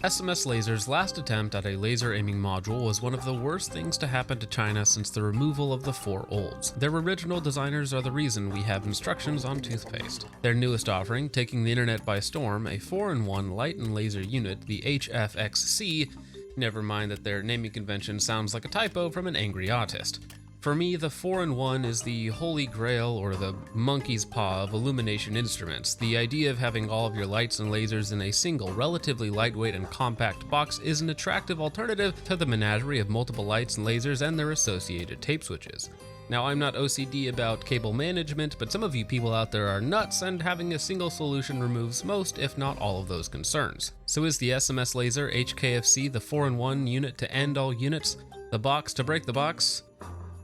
SMS Laser's last attempt at a laser aiming module was one of the worst things to happen to China since the removal of the four olds. Their original designers are the reason we have instructions on toothpaste. Their newest offering, taking the internet by storm, a 4-in-1 light and laser unit, the HFXC, never mind that their naming convention sounds like a typo from an angry autist. For me, the 4-in-1 is the holy grail or the monkey's paw of illumination instruments. The idea of having all of your lights and lasers in a single, relatively lightweight and compact box is an attractive alternative to the menagerie of multiple lights and lasers and their associated tape switches. Now, I'm not OCD about cable management, but some of you people out there are nuts, and having a single solution removes most, if not all, of those concerns. So is the SMS Laser HKFC the 4-in-1 unit to end all units? The box to break the box?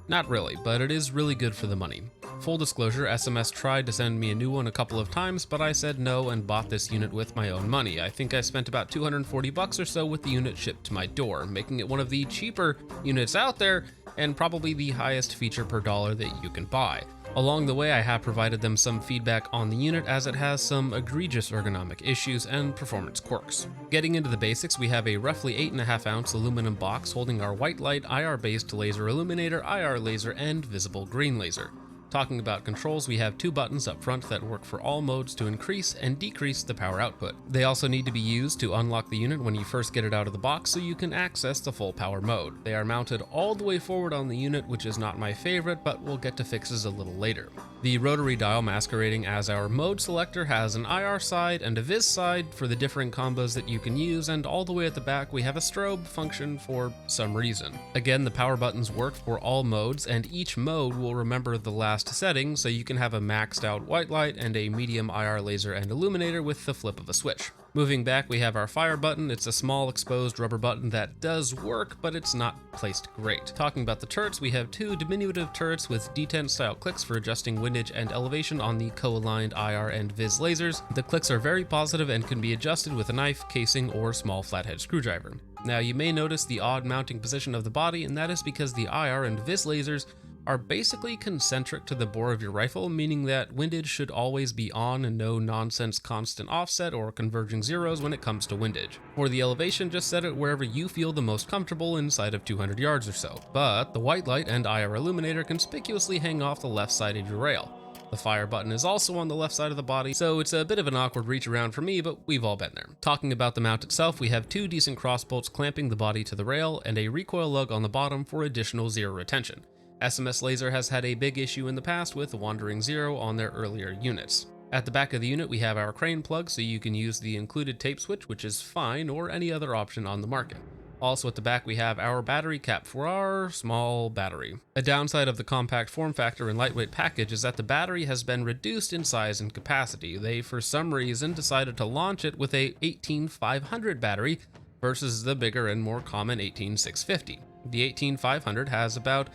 Not really, but it is really good for the money. Full disclosure, SMS tried to send me a new one a couple of times, but I said no and bought this unit with my own money. I think I spent about $240 or so with the unit shipped to my door, making it one of the cheaper units out there and probably the highest feature per dollar that you can buy. Along the way, I have provided them some feedback on the unit as it has some egregious ergonomic issues and performance quirks. Getting into the basics, we have a roughly 8.5 ounce aluminum box holding our white light, IR-based laser illuminator, IR laser, and visible green laser. Talking about controls, we have two buttons up front that work for all modes to increase and decrease the power output. They also need to be used to unlock the unit when you first get it out of the box so you can access the full power mode. They are mounted all the way forward on the unit, which is not my favorite, but we'll get to fixes a little later. The rotary dial masquerading as our mode selector has an IR side and a Viz side for the different combos that you can use, and all the way at the back we have a strobe function for some reason. Again, the power buttons work for all modes, and each mode will remember the last setting, so you can have a maxed out white light and a medium IR laser and illuminator with the flip of a switch. Moving back, we have our fire button. It's a small exposed rubber button that does work, but it's not placed great. Talking about the turrets, we have two diminutive turrets with detent style clicks for adjusting windage and elevation on the co-aligned IR and Viz lasers. The clicks are very positive and can be adjusted with a knife, casing, or small flathead screwdriver. Now, you may notice the odd mounting position of the body, and that is because the IR and Viz lasers are basically concentric to the bore of your rifle, meaning that windage should always be on and no nonsense constant offset or converging zeros when it comes to windage. For the elevation, just set it wherever you feel the most comfortable inside of 200 yards or so, but the white light and IR illuminator conspicuously hang off the left side of your rail. The fire button is also on the left side of the body, so it's a bit of an awkward reach around for me, but we've all been there. Talking about the mount itself, we have two decent cross bolts clamping the body to the rail and a recoil lug on the bottom for additional zero retention. SMS Laser has had a big issue in the past with wandering zero on their earlier units. At the back of the unit, we have our crane plug, so you can use the included tape switch, which is fine, or any other option on the market. Also at the back, we have our battery cap for our small battery. A downside of the compact form factor and lightweight package is that the battery has been reduced in size and capacity. They, for some reason, decided to launch it with a 18500 battery versus the bigger and more common 18650. The 18500 has about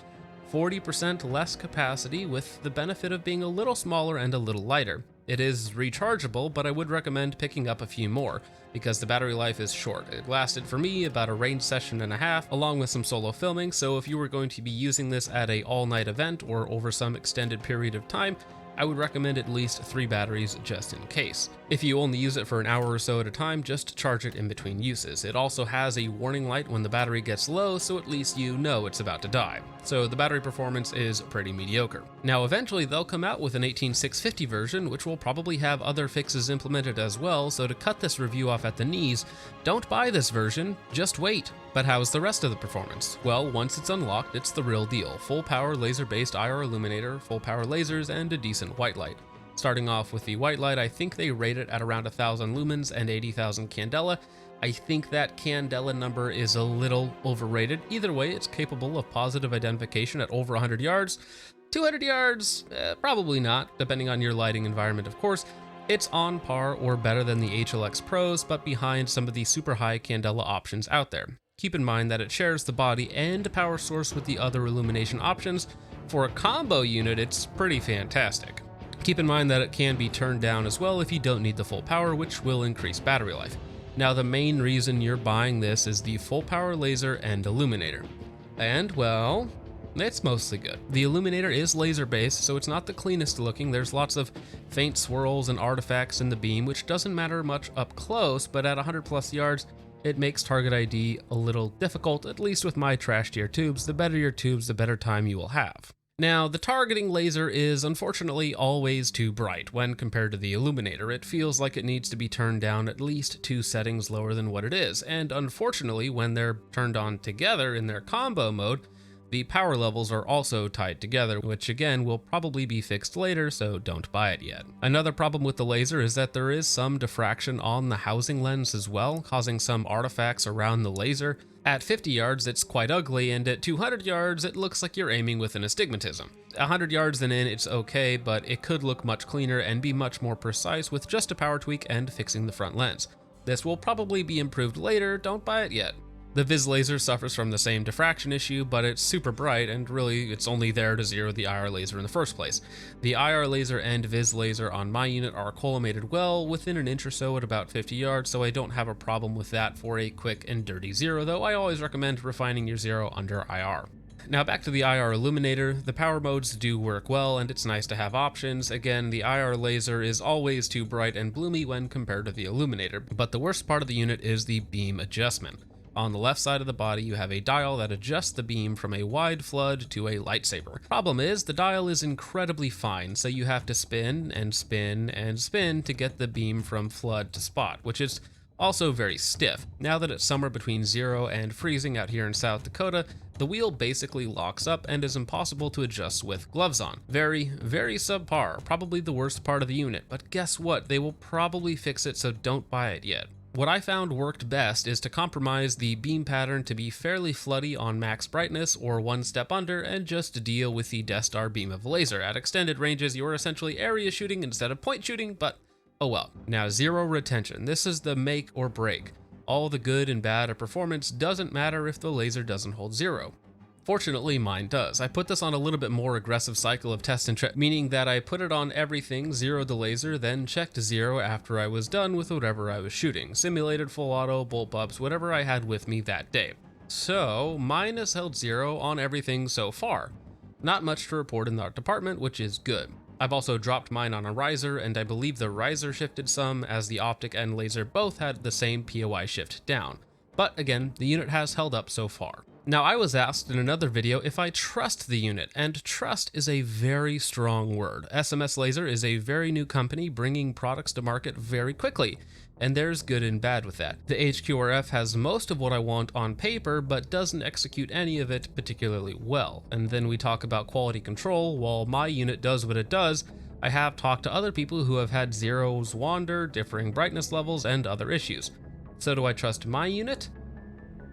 40% less capacity, with the benefit of being a little smaller and a little lighter. It is rechargeable, but I would recommend picking up a few more, because the battery life is short. It lasted for me about a range session and a half, along with some solo filming, so if you were going to be using this at a all-night event or over some extended period of time, I would recommend at least 3 batteries just in case. If you only use it for an hour or so at a time, just charge it in between uses. It also has a warning light when the battery gets low, so at least you know it's about to die. So the battery performance is pretty mediocre. Now eventually they'll come out with an 18650 version, which will probably have other fixes implemented as well, so to cut this review off at the knees, don't buy this version, just wait. But how's the rest of the performance? Well, once it's unlocked, it's the real deal. Full power laser-based IR illuminator, full power lasers, and a decent white light. Starting off with the white light, I think they rate it at around 1000 lumens and 80,000 candela. I think that candela number is a little overrated. Either way, it's capable of positive identification at over 100 yards. 200 yards? Probably not, depending on your lighting environment, of course. It's on par or better than the HLX Pros, but behind some of the super high candela options out there. Keep in mind that it shares the body and power source with the other illumination options. For a combo unit, it's pretty fantastic. Keep in mind that it can be turned down as well if you don't need the full power, which will increase battery life. Now, the main reason you're buying this is the full power laser and illuminator. And, well, it's mostly good. The illuminator is laser based, so it's not the cleanest looking. There's lots of faint swirls and artifacts in the beam, which doesn't matter much up close, but at 100 plus yards, it makes target ID a little difficult, at least with my trash tier tubes. The better your tubes, the better time you will have. Now, the targeting laser is unfortunately always too bright when compared to the illuminator. It feels like it needs to be turned down at least 2 settings lower than what it is, and unfortunately, when they're turned on together in their combo mode, the power levels are also tied together, which again will probably be fixed later, so don't buy it yet. Another problem with the laser is that there is some diffraction on the housing lens as well, causing some artifacts around the laser. At 50 yards, it's quite ugly, and at 200 yards, it looks like you're aiming with an astigmatism. 100 yards and in, it's okay, but it could look much cleaner and be much more precise with just a power tweak and fixing the front lens. This will probably be improved later, don't buy it yet. The Viz laser suffers from the same diffraction issue, but it's super bright, and really it's only there to zero the IR laser in the first place. The IR laser and Viz laser on my unit are collimated well within an inch or so at about 50 yards, so I don't have a problem with that for a quick and dirty zero, though I always recommend refining your zero under IR. Now back to the IR illuminator, the power modes do work well and it's nice to have options. Again, the IR laser is always too bright and bloomy when compared to the illuminator, but the worst part of the unit is the beam adjustment. On the left side of the body, you have a dial that adjusts the beam from a wide flood to a lightsaber. Problem is, the dial is incredibly fine, so you have to spin and spin and spin to get the beam from flood to spot, which is also very stiff. Now that it's somewhere between 0 and freezing out here in South Dakota, the wheel basically locks up and is impossible to adjust with gloves on. Very, very subpar, probably the worst part of the unit, but guess what? They will probably fix it, so don't buy it yet. What I found worked best is to compromise the beam pattern to be fairly floody on max brightness or one step under and just deal with the Death Star beam of the laser. At extended ranges, you're essentially area shooting instead of point shooting, but oh well. Now, zero retention. This is the make or break. All the good and bad of performance doesn't matter if the laser doesn't hold zero. Fortunately, mine does. I put this on a little bit more aggressive cycle of test and check, meaning that I put it on everything, zeroed the laser, then checked zero after I was done with whatever I was shooting. Simulated full auto, bolt ups, whatever I had with me that day. So, mine has held zero on everything so far. Not much to report in the art department, which is good. I've also dropped mine on a riser, and I believe the riser shifted some, as the optic and laser both had the same POI shift down. But again, the unit has held up so far. Now, I was asked in another video if I trust the unit, and trust is a very strong word. SMS Laser is a very new company bringing products to market very quickly, and there's good and bad with that. The HQRF has most of what I want on paper, but doesn't execute any of it particularly well. And then we talk about quality control. While my unit does what it does, I have talked to other people who have had zeros wander, differing brightness levels, and other issues. So do I trust my unit?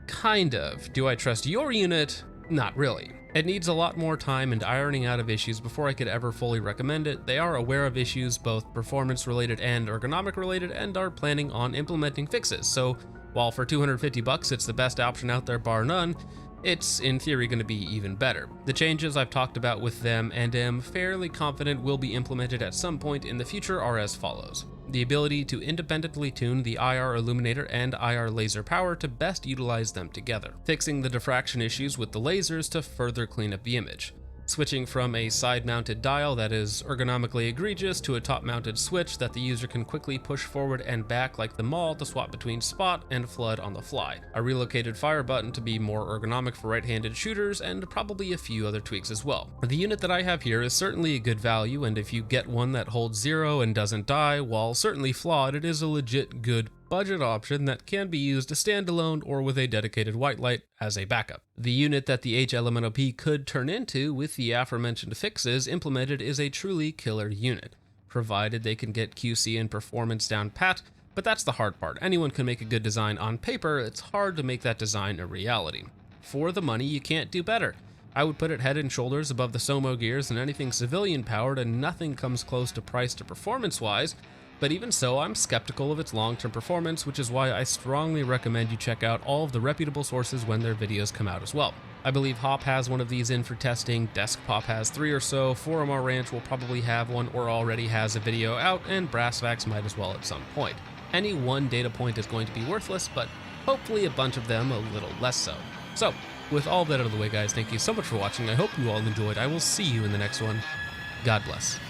Kind of. Do I trust your unit? Not really. It needs a lot more time and ironing out of issues before I could ever fully recommend it. They are aware of issues, both performance related and ergonomic related, and are planning on implementing fixes. So while for $250 it's the best option out there bar none, it's in theory going to be even better. The changes I've talked about with them and am fairly confident will be implemented at some point in the future are as follows. The ability to independently tune the IR illuminator and IR laser power to best utilize them together. Fixing the diffraction issues with the lasers to further clean up the image. Switching from a side-mounted dial that is ergonomically egregious to a top-mounted switch that the user can quickly push forward and back like the mall to swap between spot and flood on the fly. A relocated fire button to be more ergonomic for right-handed shooters, and probably a few other tweaks as well. The unit that I have here is certainly a good value, and if you get one that holds zero and doesn't die, while certainly flawed, it is a legit good budget option that can be used standalone or with a dedicated white light as a backup. The unit that the HLMNOP could turn into with the aforementioned fixes implemented is a truly killer unit, provided they can get QC and performance down pat, but that's the hard part. Anyone can make a good design on paper, it's hard to make that design a reality. For the money, you can't do better. I would put it head and shoulders above the Somo gears and anything civilian powered, and nothing comes close to price to performance wise. But even so, I'm skeptical of its long-term performance, which is why I strongly recommend you check out all of the reputable sources when their videos come out as well. I believe Hop has one of these in for testing, Deskpop has 3 or so, Forum Ranch will probably have one or already has a video out, and Brassvax might as well at some point. Any one data point is going to be worthless, but hopefully a bunch of them a little less so. So, with all that out of the way guys, thank you so much for watching, I hope you all enjoyed, I will see you in the next one. God bless.